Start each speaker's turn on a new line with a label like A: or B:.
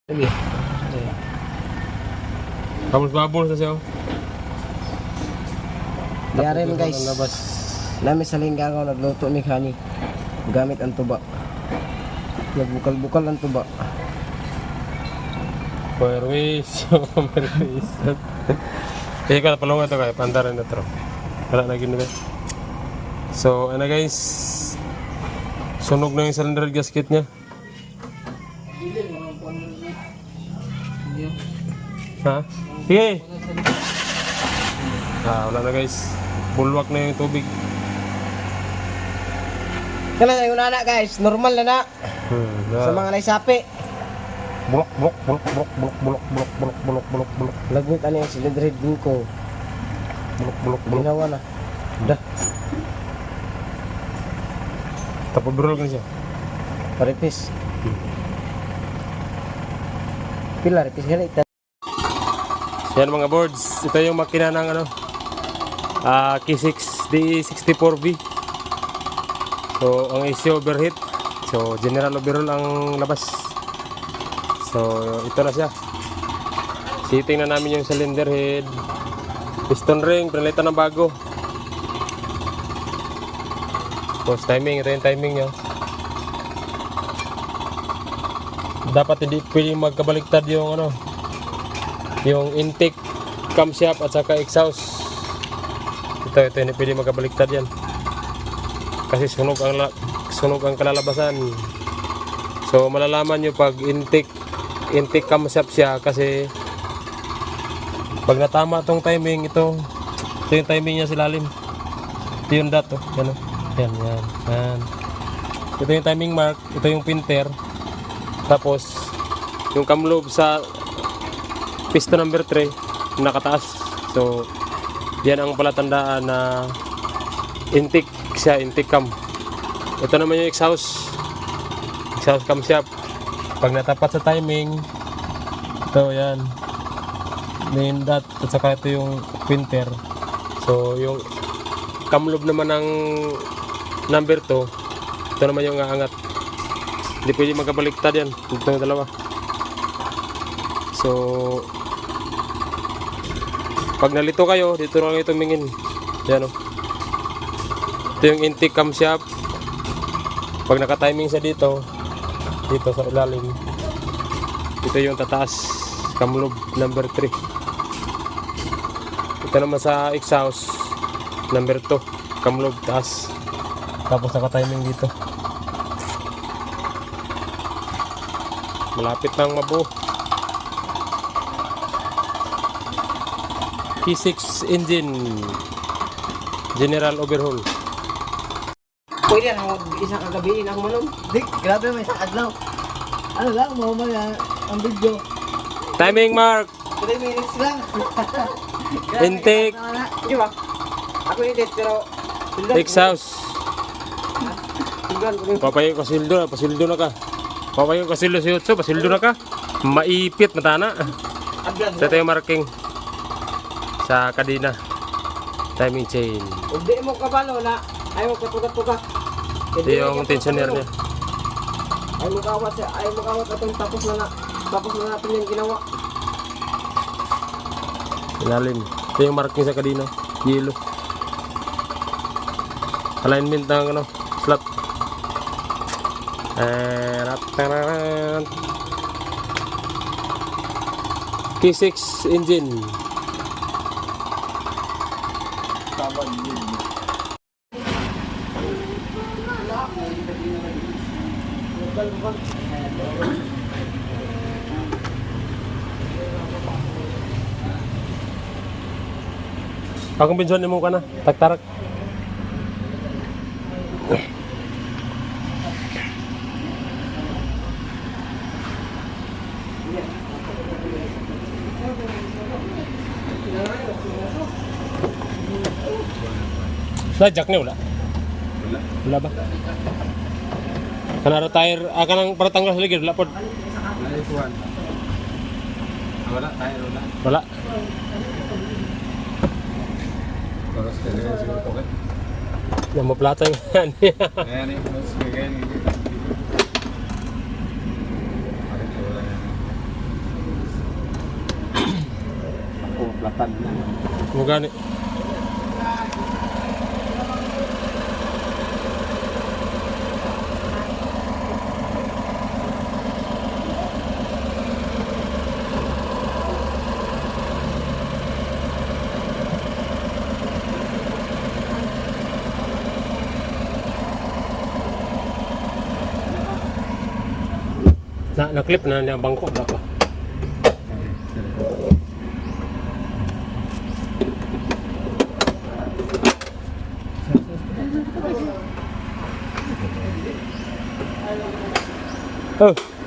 A: Sige. Babol sa siya.
B: Diyarin guys. Nami sa lingga ako nagluto ni Kani. Gamit ang tuba. Nagbukal-bukal ang tuba.
A: Perwis. Perwis. Eh kada palong ito kaya pandaran na tro. Wala na gino. So, ano guys? Sunog na yung cylinder gasket niya. Ha? Sige! Wala na guys. Bulwak na yung tubig.
B: Kaya na yung nana guys. Normal na na. Sa mga naisapi.
A: Bulok, bulok, bulok, bulok, bulok, bulok, bulok, bulok, bulok, bulok, bulok.
B: Lagnit ano yung cylinder head din ko.
A: Bulok, bulok, bulok.
B: Ginawa na. Dah.
A: Tapos birol ka siya.
B: Paripis. Pila, ripis ka na.
A: Yan mga boards. Ito yung makina ng ano. K6 D64V. So, ang AC overheat. So, general overhaul ang labas. So, ito na siya. Sitting na namin yung cylinder head. Piston ring, pinalitan ng bago. Tapos timing, ito yung timing niya. Dapat hindi pwedeng magkabaliktad yung ano, yung intake, camshaft at saka exhaust. Ito hindi pwedeng magkabaliktad yan. Kasi sunog ang kalalabasan. So malalaman nyo pag intake camshaft siya kasi pag natama tong timing ito yung timing niya silalim. Ito yung dot oh. Yan, yan, yan, yan. Ito yung timing mark, ito yung pinter. Tapos yung cam lobe sa piston number 3 nakataas. So yan ang palatandaan na intake siya, intake cam. Ito naman yung exhaust camshaft. Pag natapat sa timing, ito yan main dot at saka ito yung pinter. So yung cam lobe naman ng number 2, ito naman yung aangat. Hindi pwede magkabaliktad yan itong dalawa. So pag nalito kayo, dito lang ito tumingin. Yan o. Ito yung intake camshaft. Pag naka-timing siya dito sa ilalim, ito yung tataas cam lobe number 3. Ito naman sa exhaust number 2, cam lobe taas. Tapos naka-timing dito. Malapit nang mabuo. K6 engine general overhaul.
B: Pwede na isang kagabiin ako manom. Dik, grabe may isang adlaw. Ano lang, mamaya ang video.
A: Timing mark.
B: 3 minutes lang.
A: Intake.
B: Di ba? Ako edit pero
A: Exhaust. Papayo ka sildo, pasildo na ka. Papayo ka sildo si Utso, pasildo na ka. Maipit matana. Ito yung marking sa kadena. Timing chain.
B: Hindi mo kabalo na ayaw katugat-tugat.
A: Ito yung tensioner niya.
B: Ayaw mo kawat atong tapos na natin yung ginawa.
A: Ilalim. Ito yung marking sa kadena. Yellow. Alignment ng ano, slot. K6 engine. Akong binsyon mo ka na, tagtarak. Jack niya wala? Wala ba? Kanara tire, kanang para tanggal sa ligid, wala po?
C: Wala, tire wala.
A: Wala.
C: Terus kaya siguro pocket.
A: Yang maplata yung yan.
C: Ayan eh, mas kaya Lapad na.
A: Mo gani. Na-clip na niya ang bangko na pa. Oh.